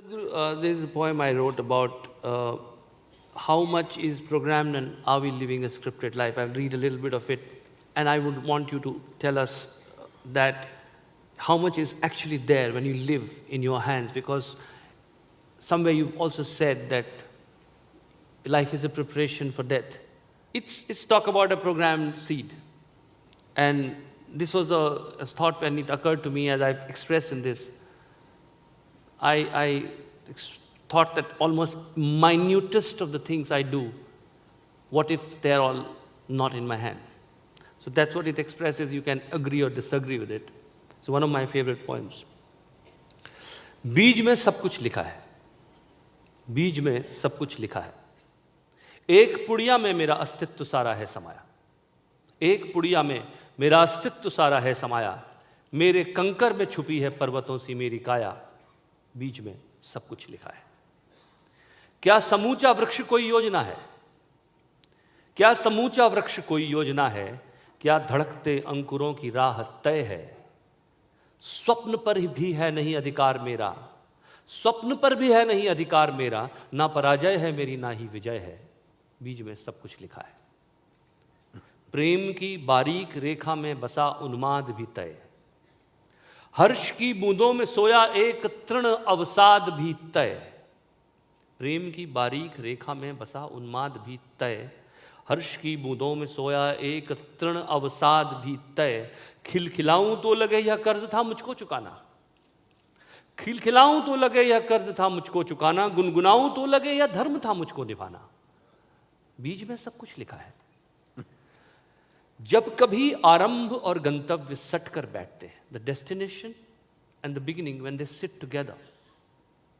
Sadhguru, there is a poem I wrote about how much is programmed and are we living a scripted life. I'll read a little bit of it, and I would want you to tell us that how much is actually there when you live in your hands, because somewhere you've also said that life is a preparation for death. It's talk about a programmed seed. And this was a thought when it occurred to me as I've expressed in this. I thought that almost minutest of the things I do, what if they're all not in my hand? So that's what it expresses. You can agree or disagree with it. It's one of my favorite poems. बीज में सब कुछ लिखा है, बीज में सब कुछ लिखा है, एक पुड़िया में मेरा अस्तित्व सारा है समाया, एक पुड़िया में मेरा अस्तित्व सारा है समाया, मेरे कंकर में छुपी है पर्वतों सी मेरी काया, बीज में सब कुछ लिखा है। क्या समूचा वृक्ष कोई योजना है? क्या समूचा वृक्ष कोई योजना है? क्या धड़कते अंकुरों की राह तय है? स्वप्न पर भी है नहीं अधिकार मेरा, स्वप्न पर भी है नहीं अधिकार मेरा, ना पराजय है मेरी ना ही विजय है, बीज में सब कुछ लिखा है। प्रेम की बारीक रेखा में बसा उन्माद भी तय, हर्ष की बूंदों में सोया एक तृण अवसाद भी तय, प्रेम की बारीक रेखा में बसा उन्माद भी तय, हर्ष की बूंदों में सोया एक तृण अवसाद भी तय, खिलखिलाऊं तो लगे यह कर्ज था मुझको चुकाना, खिलखिलाऊं तो लगे यह कर्ज था मुझको चुकाना, गुनगुनाऊं तो लगे यह धर्म था मुझको निभाना, बीज में सब कुछ लिखा है। जब कभी आरंभ और गंतव्य सट कर बैठते हैं, the destination and the beginning when they sit together,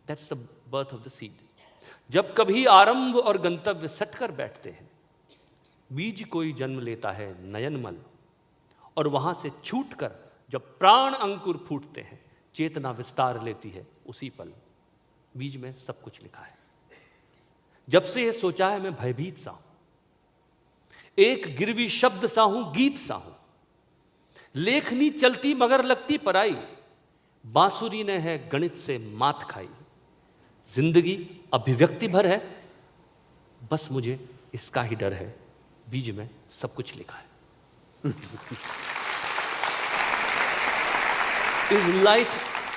that's the birth of the seed. जब कभी आरंभ और गंतव्य सट कर बैठते हैं, बीज कोई जन्म लेता है नयनमल, और वहां से छूटकर जब प्राण अंकुर फूटते हैं, चेतना विस्तार लेती है उसी पल, बीज में सब कुछ लिखा है। जब से ये सोचा है मैं भयभीत सा हूं, एक गिरवी शब्द सा हूं, गीत सा हूं, लेखनी चलती मगर लगती पराई, बांसुरी ने है गणित से मात खाई, जिंदगी अभिव्यक्ति भर है, बस मुझे इसका ही डर है, बीज में सब कुछ लिखा है। Is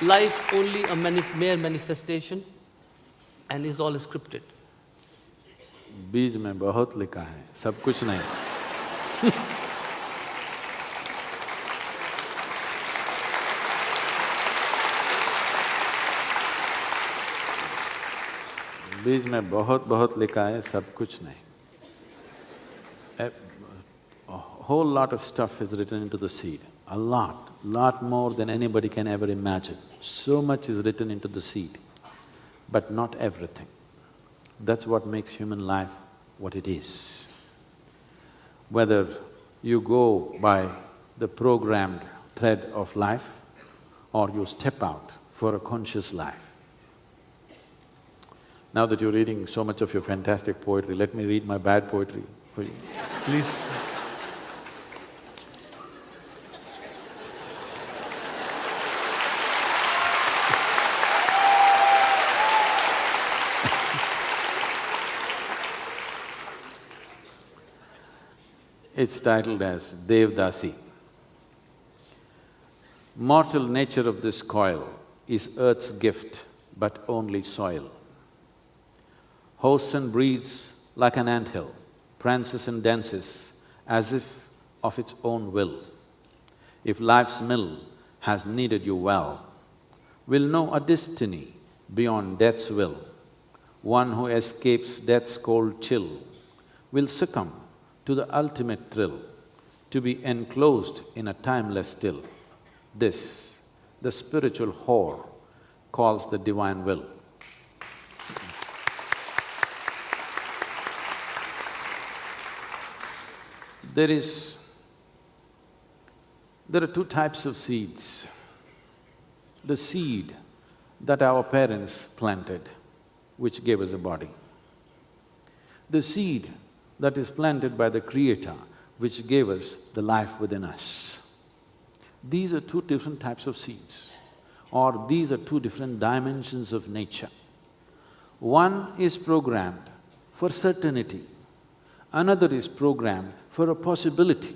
life only a mere manifestation and is all scripted? बीज में बहुत लिखा है, सब कुछ नहीं। बीज में बहुत बहुत लिखा है, सब कुछ नहीं। A whole lot of stuff is written into the seed, a lot more than anybody can ever imagine. So much is written into the seed, but not everything. That's what makes human life what it is. Whether you go by the programmed thread of life or you step out for a conscious life. Now that you're reading so much of your fantastic poetry, let me read my bad poetry for you. Please. It's titled as Devdasi. Mortal nature of this coil is earth's gift, but only soil. Hosts and breeds like an anthill, prances and dances as if of its own will. If life's mill has kneaded you well, will know a destiny beyond death's will. One who escapes death's cold chill will succumb to the ultimate thrill, to be enclosed in a timeless still. This, the spiritual whore calls the divine will. There are two types of seeds. The seed that our parents planted, which gave us a body. The seed that is planted by the Creator, which gave us the life within us. These are two different types of seeds, or these are two different dimensions of nature. One is programmed for certainty, another is programmed for a possibility.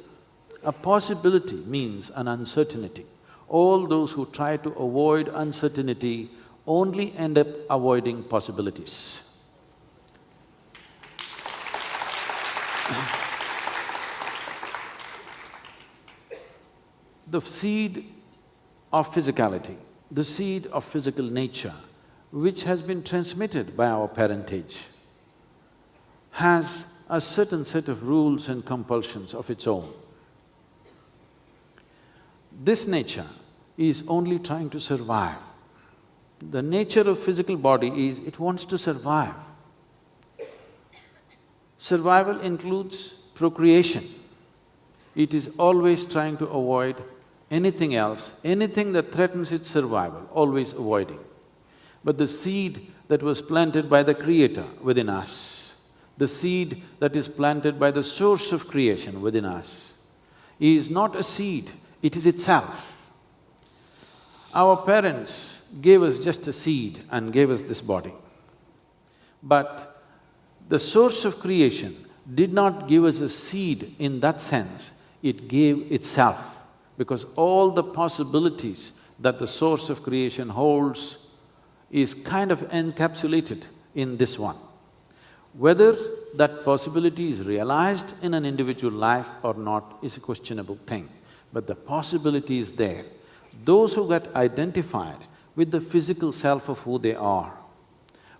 A possibility means an uncertainty. All those who try to avoid uncertainty only end up avoiding possibilities. The seed of physicality, the seed of physical nature, which has been transmitted by our parentage, has a certain set of rules and compulsions of its own. This nature is only trying to survive. The nature of physical body is it wants to survive. Survival includes procreation. It is always trying to avoid anything else, anything that threatens its survival, always avoiding. But the seed that was planted by the Creator within us, the seed that is planted by the source of creation within us, is not a seed, it is itself. Our parents gave us just a seed and gave us this body. But the source of creation did not give us a seed in that sense, it gave itself, because all the possibilities that the source of creation holds is kind of encapsulated in this one. Whether that possibility is realized in an individual life or not is a questionable thing, but the possibility is there. Those who get identified with the physical self of who they are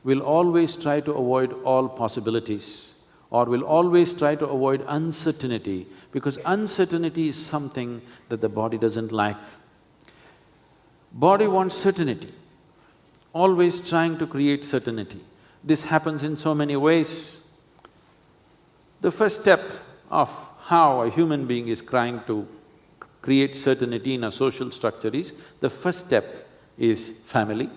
will always try to avoid all possibilities or will always try to avoid uncertainty, because uncertainty is something that the body doesn't like. Body wants certainty, always trying to create certainty. This happens in so many ways. The first step of how a human being is trying to create certainty in a social structure is, the first step is family,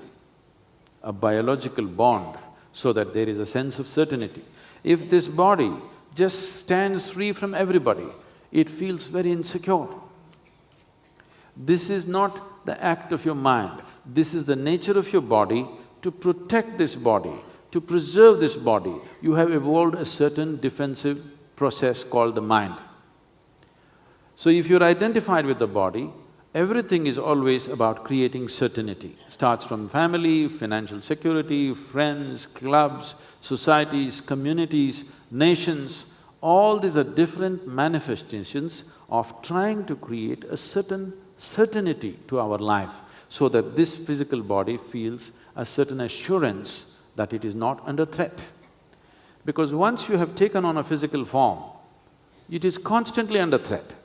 a biological bond, so that there is a sense of certainty. If this body just stands free from everybody, it feels very insecure. This is not the act of your mind, this is the nature of your body. To protect this body, to preserve this body, you have evolved a certain defensive process called the mind. So if you're identified with the body, everything is always about creating certainty. Starts from family, financial security, friends, clubs, societies, communities, nations, all these are different manifestations of trying to create a certain certainty to our life, so that this physical body feels a certain assurance that it is not under threat. Because once you have taken on a physical form, it is constantly under threat.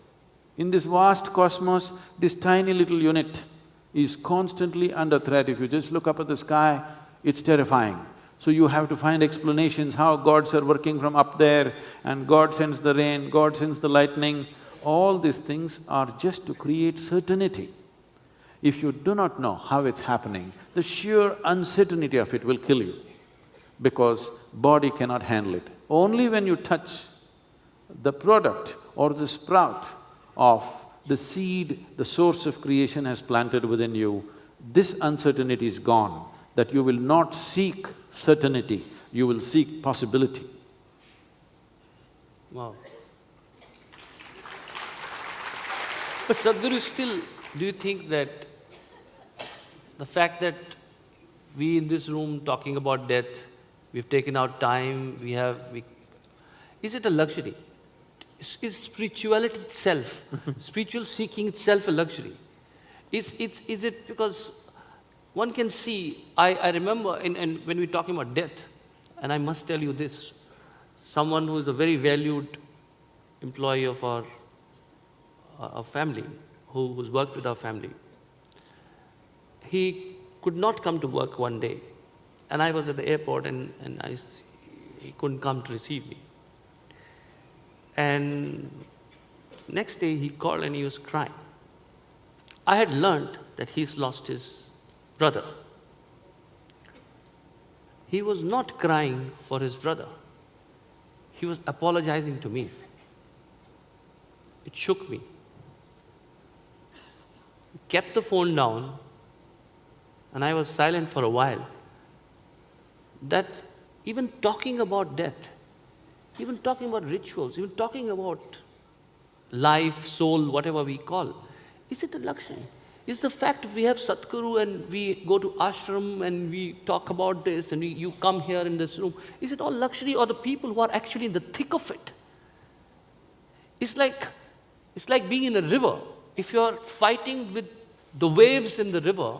In this vast cosmos, this tiny little unit is constantly under threat. If you just look up at the sky, it's terrifying. So you have to find explanations how gods are working from up there, and God sends the rain, God sends the lightning. All these things are just to create certainty. If you do not know how it's happening, the sheer uncertainty of it will kill you, because body cannot handle it. Only when you touch the product or the sprout of the seed the source of creation has planted within you, this uncertainty is gone, that you will not seek certainty, you will seek possibility. Wow. But Sadhguru, still, do you think that the fact that we in this room talking about death, we've taken out time, is it a luxury? Is spirituality itself, spiritual seeking itself a luxury? Is it because one can see, I remember and when we're talking about death, and I must tell you this, someone who is a very valued employee of our family, who's worked with our family, he could not come to work one day, and I was at the airport and he couldn't come to receive me. And next day he called and he was crying. I had learned that he's lost his brother. He was not crying for his brother. He was apologizing to me. It shook me. He kept the phone down and I was silent for a while. that even talking about death, even talking about rituals, even talking about life, soul, whatever we call, is it a luxury? Is the fact we have Sadhguru and we go to ashram and we talk about this and you come here in this room, is it all luxury, or the people who are actually in the thick of it? It's like being in a river. If you're fighting with the waves in the river,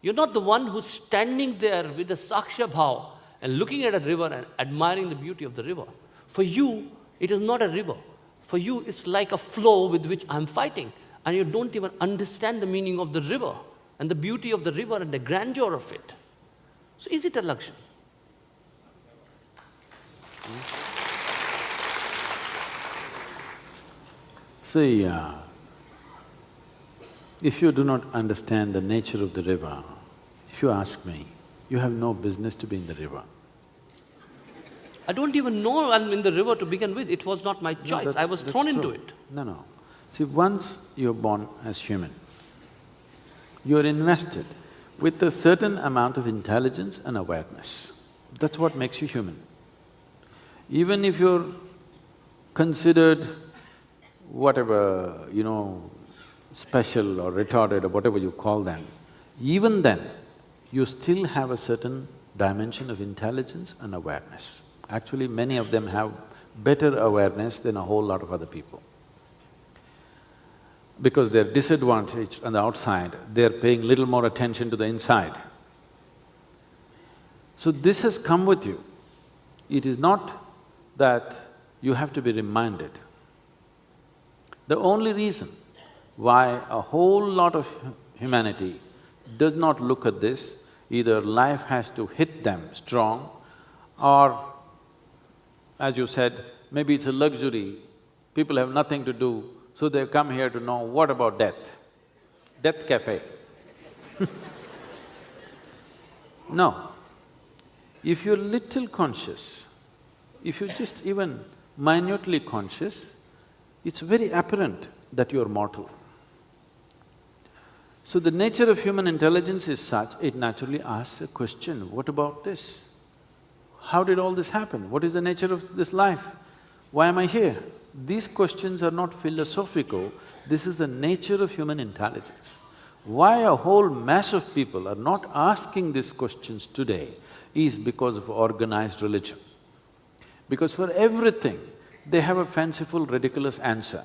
you're not the one who's standing there with a saksha bhav and looking at a river and admiring the beauty of the river. For you, it is not a river. For you, it's like a flow with which I'm fighting. And you don't even understand the meaning of the river and the beauty of the river and the grandeur of it. So is it a luxury? See, if you do not understand the nature of the river, if you ask me, you have no business to be in the river. I don't even know I'm in the river to begin with. It was not my choice. No, I was thrown into it. No. See, once you're born as human, you're invested with a certain amount of intelligence and awareness. That's what makes you human. Even if you're considered whatever, special or retarded or whatever you call them, even then, you still have a certain dimension of intelligence and awareness. Actually, many of them have better awareness than a whole lot of other people. Because they're disadvantaged on the outside, they're paying little more attention to the inside. So this has come with you. It is not that you have to be reminded. The only reason why a whole lot of humanity does not look at this, either life has to hit them strong, or as you said, maybe it's a luxury, people have nothing to do, so they've come here to know what about death? Death cafe. No. If you're little conscious, if you're just even minutely conscious, it's very apparent that you're mortal. So the nature of human intelligence is such, it naturally asks a question, what about this? How did all this happen? What is the nature of this life? Why am I here? These questions are not philosophical, this is the nature of human intelligence. Why a whole mass of people are not asking these questions today is because of organized religion. Because for everything, they have a fanciful, ridiculous answer.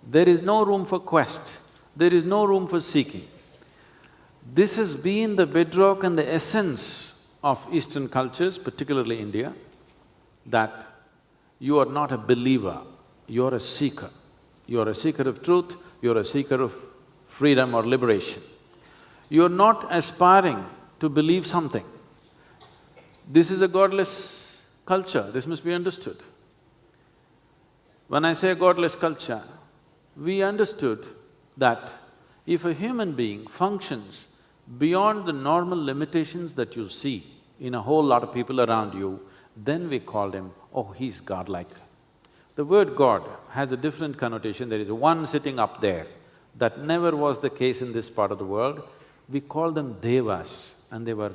There is no room for quest, there is no room for seeking. This has been the bedrock and the essence of Eastern cultures, particularly India, that you are not a believer, you're a seeker. You're a seeker of truth, you're a seeker of freedom or liberation. You're not aspiring to believe something. This is a godless culture, this must be understood. When I say godless culture, we understood that if a human being functions beyond the normal limitations that you see in a whole lot of people around you, then we called him, oh, he's godlike. The word God has a different connotation, there is one sitting up there. That never was the case in this part of the world. We call them devas, and there were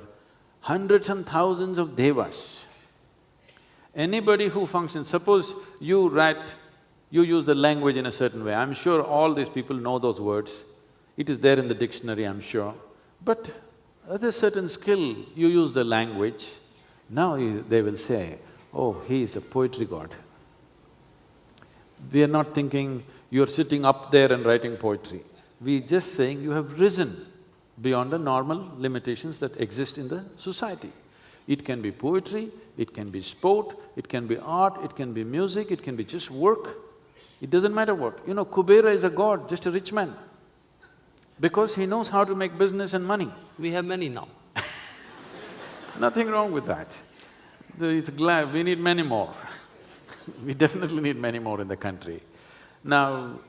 hundreds and thousands of devas. Anybody who functions, suppose you use the language in a certain way, I'm sure all these people know those words. It is there in the dictionary, I'm sure. But at a certain skill, you use the language, now they will say, oh, he is a poetry god. We are not thinking you're sitting up there and writing poetry. We're just saying you have risen beyond the normal limitations that exist in the society. It can be poetry, it can be sport, it can be art, it can be music, it can be just work. It doesn't matter what. Kubera is a god, just a rich man, because he knows how to make business and money. We have many now. Nothing wrong with that. It's glad, we need many more. We definitely need many more in the country. Now,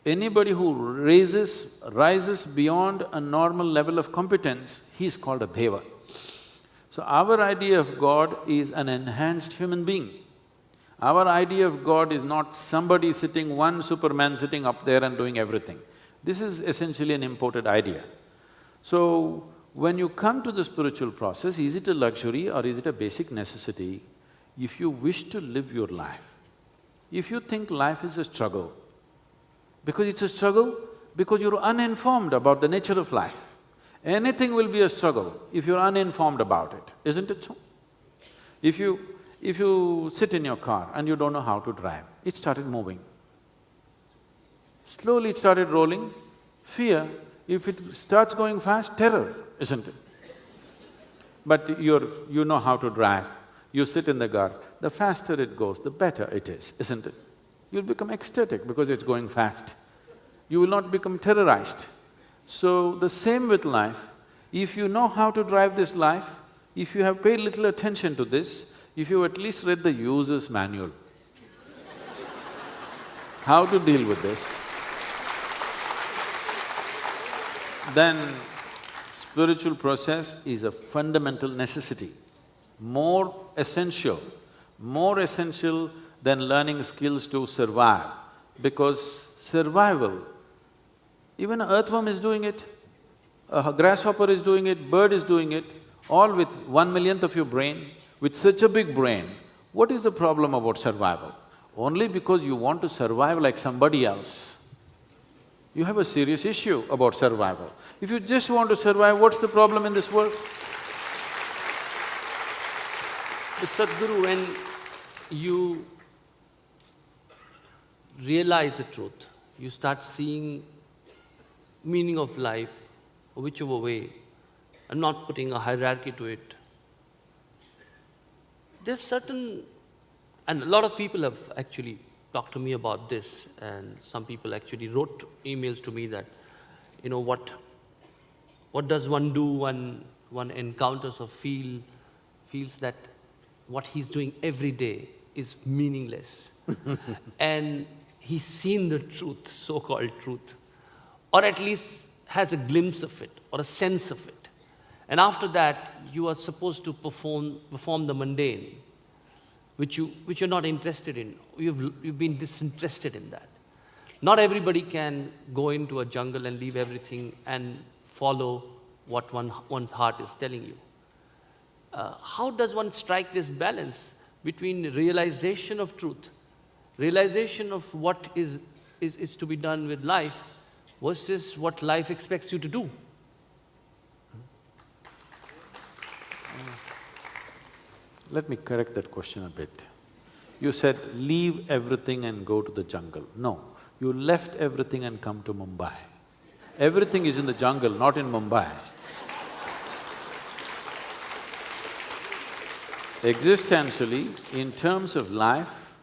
anybody who rises beyond a normal level of competence, he's called a deva. So our idea of God is an enhanced human being. Our idea of God is not somebody sitting, one Superman sitting up there and doing everything. This is essentially an imported idea. So, When you come to the spiritual process, is it a luxury or is it a basic necessity? If you wish to live your life, if you think life is a struggle, because it's a struggle, because you're uninformed about the nature of life. Anything will be a struggle if you're uninformed about it, isn't it so? If you sit in your car and you don't know how to drive, it started moving. Slowly it started rolling, fear. If it starts going fast, terror, isn't it? But you know how to drive, you sit in the car, the faster it goes, the better it is, isn't it? You'll become ecstatic because it's going fast. You will not become terrorized. So, the same with life, if you know how to drive this life, if you have paid little attention to this, if you at least read the user's manual, how to deal with this, then spiritual process is a fundamental necessity, more essential than learning skills to survive, because survival, even an earthworm is doing it, a grasshopper is doing it, bird is doing it, all with 1/1,000,000th of your brain, with such a big brain. What is the problem about survival? Only because you want to survive like somebody else. You have a serious issue about survival. If you just want to survive, what's the problem in this world? But Sadhguru, when you realize the truth, you start seeing meaning of life, whichever way. I'm not putting a hierarchy to it. There's certain… and a lot of people have actually talked to me about this, and some people actually wrote emails to me that, what does one do when one encounters or feels that what he's doing every day is meaningless. And he's seen the truth, so-called truth, or at least has a glimpse of it, or a sense of it. And after that, you are supposed to perform the mundane, which you're not interested in. You've been disinterested in that. Not everybody can go into a jungle and leave everything and follow what one's heart is telling you. How does one strike this balance between realization of truth, realization of what is to be done with life, versus what life expects you to do? Let me correct that question a bit. You said, leave everything and go to the jungle. No, you left everything and come to Mumbai. Everything is in the jungle, not in Mumbai. Existentially, in terms of life,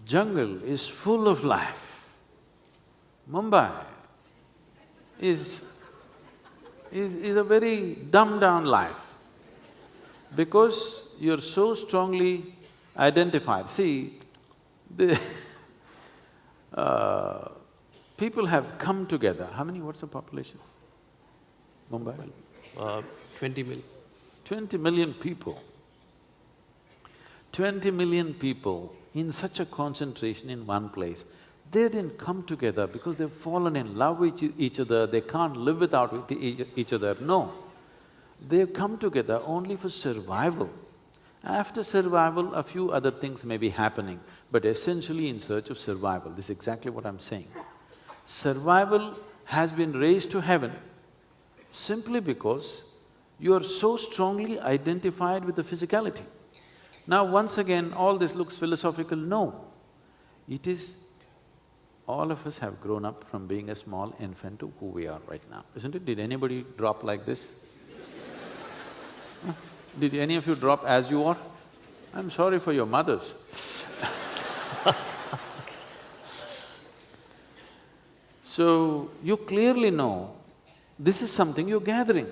jungle is full of life. Mumbai is a very dumbed-down life, because you're so strongly identified. See, people have come together. How many… what's the population? Mumbai? 20 million. 20 million people. 20 million people in such a concentration in one place. They didn't come together because they've fallen in love with each other, they can't live without each other, no. They've come together only for survival. After survival, a few other things may be happening, but essentially in search of survival. This is exactly what I'm saying. Survival has been raised to heaven simply because you are so strongly identified with the physicality. Now, once again, all this looks philosophical. No, it is… all of us have grown up from being a small infant to who we are right now, isn't it? Did anybody drop like this? Did any of you drop as you are? I'm sorry for your mothers. So, you clearly know this is something you're gathering.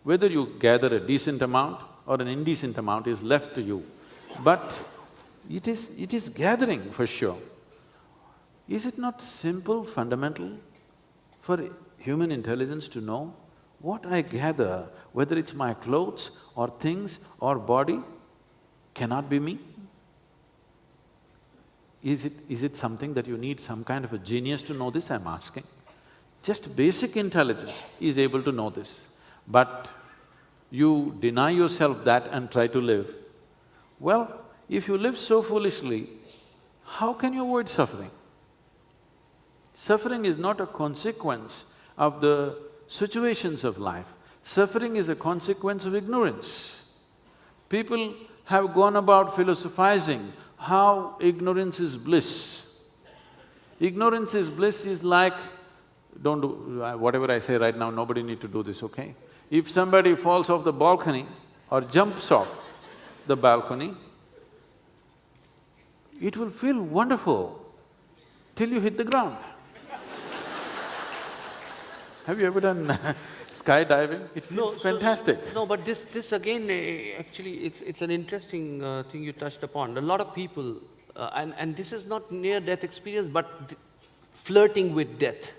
Whether you gather a decent amount or an indecent amount is left to you, but it is gathering for sure. Is it not simple, fundamental for human intelligence to know what I gather, whether it's my clothes or things or body, cannot be me? Is it something that you need some kind of a genius to know this, I'm asking? Just basic intelligence is able to know this. but you deny yourself that and try to live, well, if you live so foolishly, how can you avoid suffering? Suffering is not a consequence of the situations of life. Suffering is a consequence of ignorance. People have gone about philosophizing how ignorance is bliss. Ignorance is bliss is like… don't do… whatever I say right now, nobody need to do this, okay? If somebody falls off the balcony or jumps off the balcony, it will feel wonderful till you hit the ground. Have you ever done skydiving? It feels fantastic. No, but this again, actually, it's an interesting thing you touched upon. A lot of people, and this is not near-death experience, but flirting with death.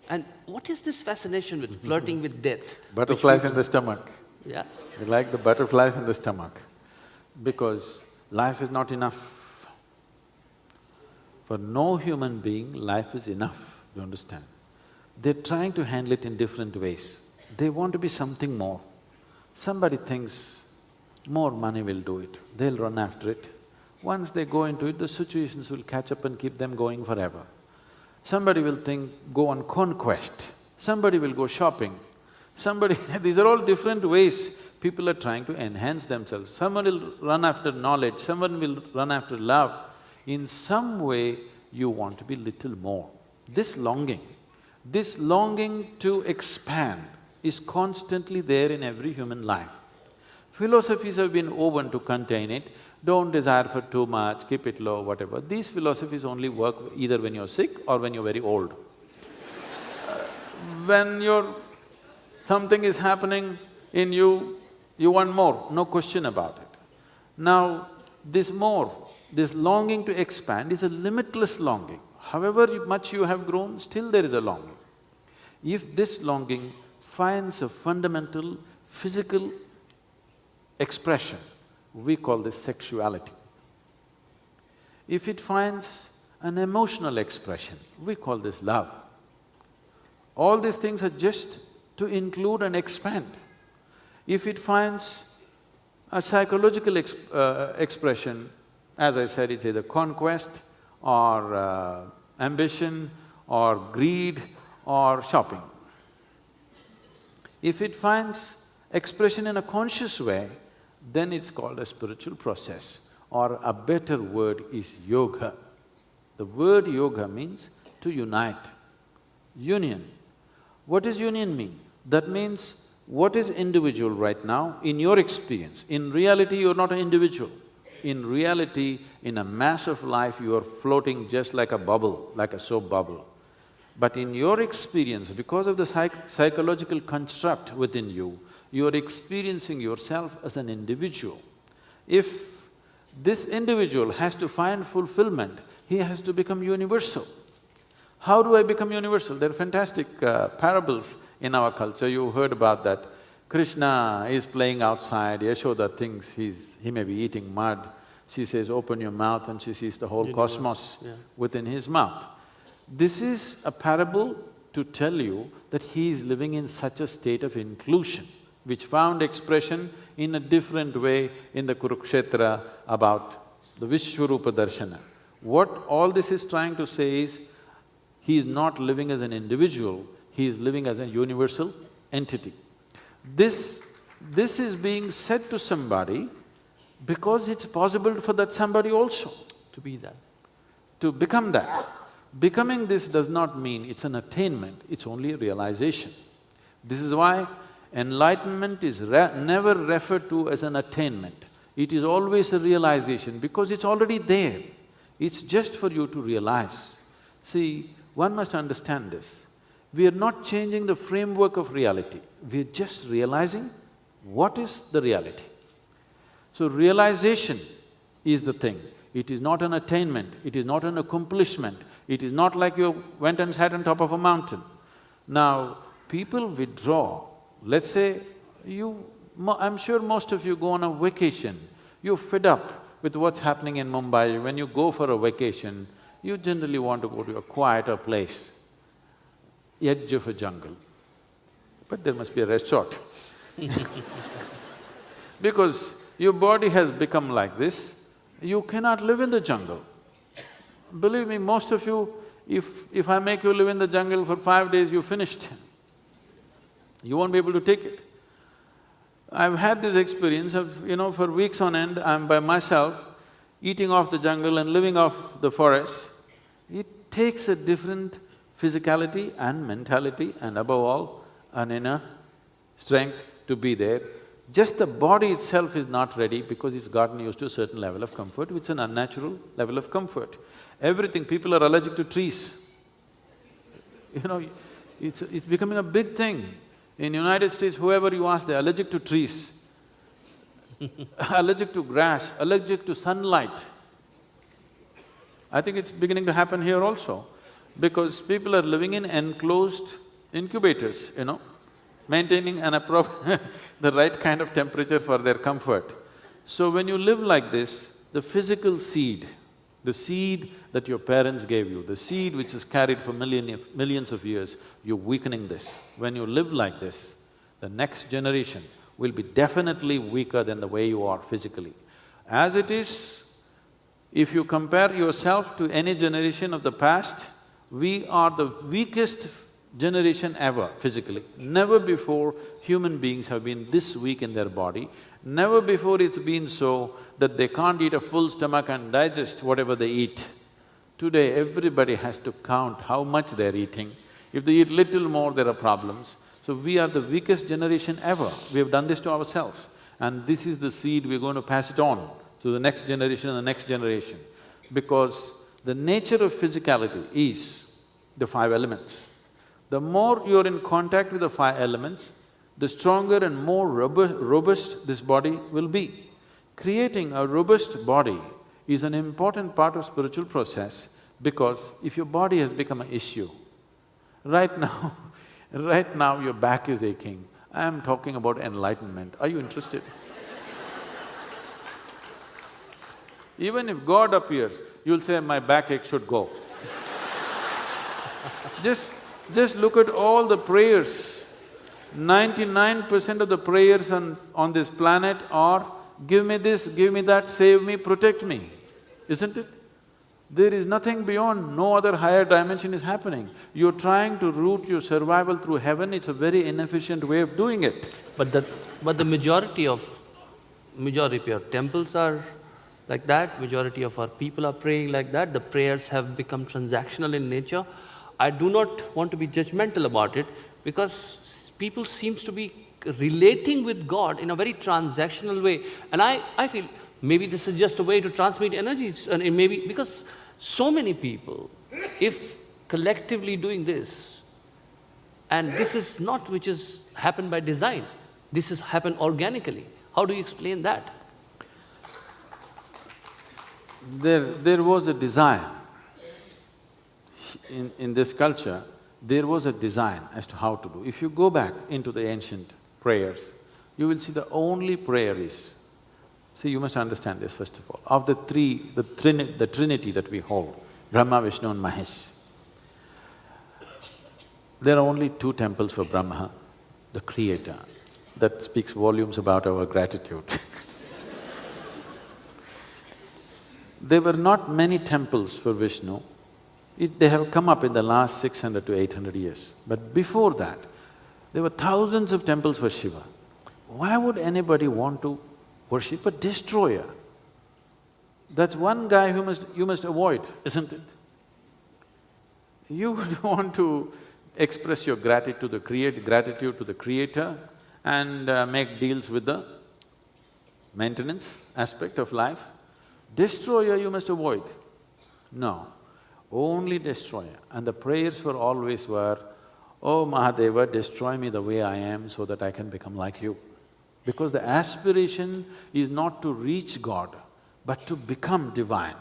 And what is this fascination with flirting with death? Butterflies in the stomach. Yeah. They like the butterflies in the stomach because life is not enough. For no human being, life is enough, you understand? They're trying to handle it in different ways. They want to be something more. Somebody thinks more money will do it, they'll run after it. Once they go into it, the situations will catch up and keep them going forever. Somebody will think, go on conquest, somebody will go shopping, somebody… these are all different ways people are trying to enhance themselves. Someone will run after knowledge, someone will run after love. In some way, you want to be little more. This longing to expand is constantly there in every human life. Philosophies have been woven to contain it. Don't desire for too much, keep it low, whatever. These philosophies only work either when you're sick or when you're very old. When something is happening in you, you want more, no question about it. Now, this longing to expand is a limitless longing. However much you have grown, still there is a longing. If this longing finds a fundamental physical expression, we call this sexuality. If it finds an emotional expression, we call this love. All these things are just to include and expand. If it finds a psychological expression, as I said, it's either conquest or ambition or greed or shopping. If it finds expression in a conscious way, then it's called a spiritual process, or a better word is yoga. The word yoga means to unite, union. What does union mean? That means what is individual right now in your experience? In reality, you're not an individual. In reality, in a mass of life, you are floating just like a bubble, like a soap bubble. But in your experience, because of the psychological construct within you, you are experiencing yourself as an individual. If this individual has to find fulfillment, he has to become universal. How do I become universal? There are fantastic parables in our culture, you heard about that. Krishna is playing outside, Yashoda thinks he may be eating mud. She says, open your mouth, and she sees the whole cosmos within his mouth. This is a parable to tell you that he is living in such a state of inclusion, which found expression in a different way in the Kurukshetra about the Vishwarupa Darshana. What all this is trying to say is, he is not living as an individual, he is living as a universal entity. This is being said to somebody because it's possible for that somebody also To be that. to become that. Becoming this does not mean it's an attainment, it's only a realization. This is why enlightenment is never referred to as an attainment. It is always a realization because it's already there. It's just for you to realize. See, one must understand this. We are not changing the framework of reality, we are just realizing what is the reality. So realization is the thing. It is not an attainment, it is not an accomplishment, it is not like you went and sat on top of a mountain. Now, people withdraw. Let's say I'm sure most of you go on a vacation, you're fed up with what's happening in Mumbai. When you go for a vacation, you generally want to go to a quieter place, edge of a jungle. But there must be a resort. Because your body has become like this, you cannot live in the jungle. Believe me, most of you, if I make you live in the jungle for 5 days, you're finished. You won't be able to take it. I've had this experience of, for weeks on end, I'm by myself, eating off the jungle and living off the forest. It takes a different physicality and mentality and above all, an inner strength to be there. Just the body itself is not ready because it's gotten used to a certain level of comfort, which is an unnatural level of comfort. Everything, people are allergic to trees. It's becoming a big thing. In United States, whoever you ask, they're allergic to trees, allergic to grass, allergic to sunlight. I think it's beginning to happen here also, because people are living in enclosed incubators, maintaining the right kind of temperature for their comfort. So when you live like this, the physical seed, the seed that your parents gave you, the seed which is carried for millions of years, you're weakening this. When you live like this, the next generation will be definitely weaker than the way you are physically. As it is, if you compare yourself to any generation of the past, we are the weakest generation ever physically. Never before human beings have been this weak in their body. Never before it's been so that they can't eat a full stomach and digest whatever they eat. Today, everybody has to count how much they're eating. If they eat little more, there are problems. So we are the weakest generation ever. We have done this to ourselves. And this is the seed, we're going to pass it on to the next generation and the next generation. Because the nature of physicality is the 5 elements. The more you're in contact with the 5 elements, the stronger and more robust this body will be. Creating a robust body is an important part of spiritual process, because if your body has become an issue, right now your back is aching, I am talking about enlightenment, are you interested? Even if God appears, you'll say, my backache should go. Just look at all the prayers. 99% of the prayers on this planet are, give me this, give me that, save me, protect me, isn't it? There is nothing beyond, no other higher dimension is happening. You're trying to route your survival through heaven, it's a very inefficient way of doing it. But the majority of temples are like that, majority of our people are praying like that, the prayers have become transactional in nature. I do not want to be judgmental about it, because people seems to be relating with God in a very transactional way. And I feel maybe this is just a way to transmit energies, and it may be because so many people, if collectively doing this, and this is not which is happened by design, this has happened organically. How do you explain that? There was a design. In this culture, there was a design as to how to do. If you go back into the ancient prayers, you will see the only prayer is… See, you must understand this first of all. Of the trinity that we hold, Brahma, Vishnu and Mahesh, there are only 2 temples for Brahma, the creator. That speaks volumes about our gratitude. There were not many temples for Vishnu. They have come up in the last 600 to 800 years. But before that, there were thousands of temples for Shiva. Why would anybody want to worship a destroyer? That's one guy you must avoid, isn't it? You would want to express your gratitude to the Creator and make deals with the maintenance aspect of life. Destroyer you must avoid. No, only destroyer. And the prayers were, oh Mahadeva, destroy me the way I am so that I can become like you. Because the aspiration is not to reach God, but to become divine.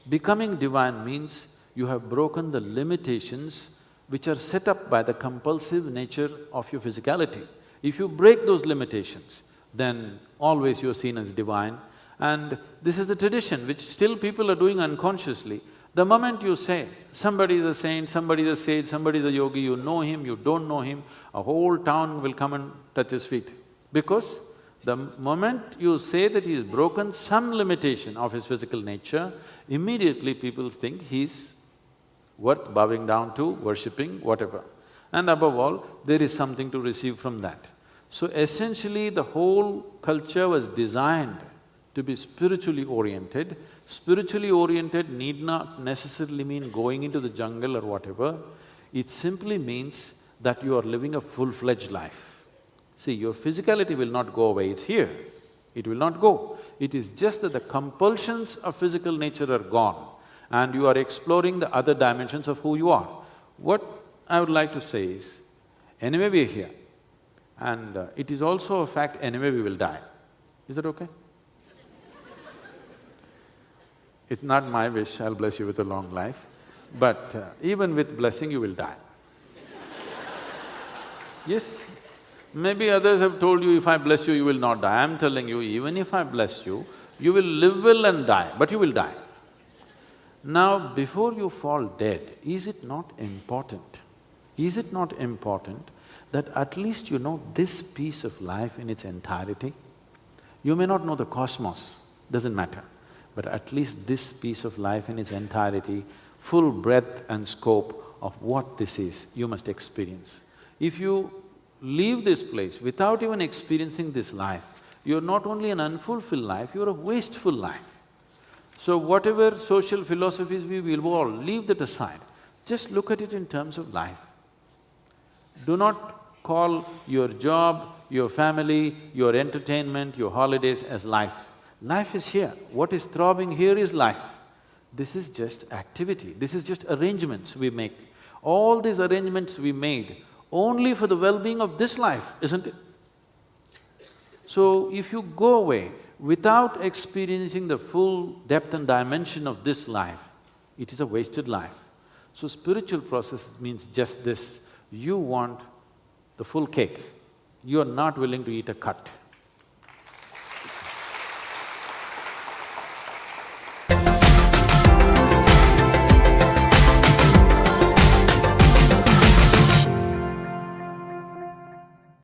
Becoming divine means you have broken the limitations which are set up by the compulsive nature of your physicality. If you break those limitations, then always you're seen as divine. And this is the tradition which still people are doing unconsciously. The moment you say, somebody is a saint, somebody is a sage, somebody is a yogi, you know him, you don't know him, a whole town will come and touch his feet. Because the moment you say that he's broken some limitation of his physical nature, immediately people think he's worth bowing down to, worshipping, whatever. And above all, there is something to receive from that. So essentially, the whole culture was designed to be spiritually oriented. Spiritually oriented need not necessarily mean going into the jungle or whatever. It simply means that you are living a full-fledged life. See, your physicality will not go away, it's here. It will not go. It is just that the compulsions of physical nature are gone and you are exploring the other dimensions of who you are. What I would like to say is, anyway we are here, and it is also a fact, anyway we will die. Is that okay? It's not my wish, I'll bless you with a long life, but even with blessing you will die. Yes, maybe others have told you, if I bless you, you will not die. I'm telling you, even if I bless you, you will live well and die, but you will die. Now, before you fall dead, is it not important? Is it not important that at least you know this piece of life in its entirety? You may not know the cosmos, doesn't matter, but at least this piece of life in its entirety, full breadth and scope of what this is, you must experience. If you leave this place without even experiencing this life, you're not only an unfulfilled life, you're a wasteful life. So whatever social philosophies we will evolve, leave that aside. Just look at it in terms of life. Do not call your job, your family, your entertainment, your holidays as life. Life is here. What is throbbing here is life. This is just activity, this is just arrangements we make. All these arrangements we made only for the well-being of this life, isn't it? So, if you go away without experiencing the full depth and dimension of this life, it is a wasted life. So, spiritual process means just this, you want the full cake, you are not willing to eat a cut.